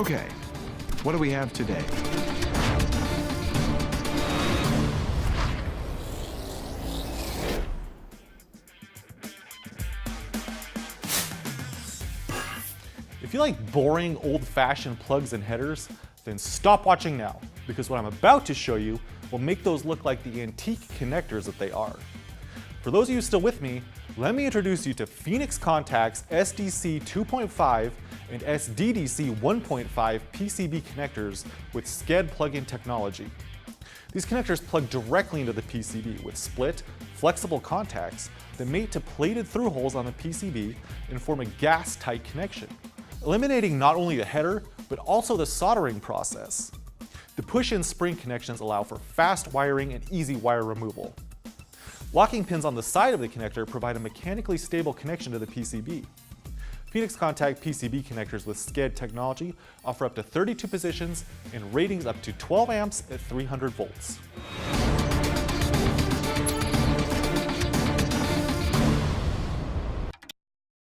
Okay, what do we have today? If you like boring, old-fashioned plugs and headers, then stop watching now, because what I'm about to show you will make those look like the antique connectors that they are. For those of you still with me, let me introduce you to Phoenix Contact's SDC 2.5 and SDDC 1.5 PCB connectors with SKEDD plug-in technology. These connectors plug directly into the PCB with split, flexible contacts that mate to plated through holes on the PCB and form a gas-tight connection, eliminating not only the header, but also the soldering process. The push-in spring connections allow for fast wiring and easy wire removal. Locking pins on the side of the connector provide a mechanically stable connection to the PCB. Phoenix Contact PCB connectors with SKEDD technology offer up to 32 positions and ratings up to 12 amps at 300 volts.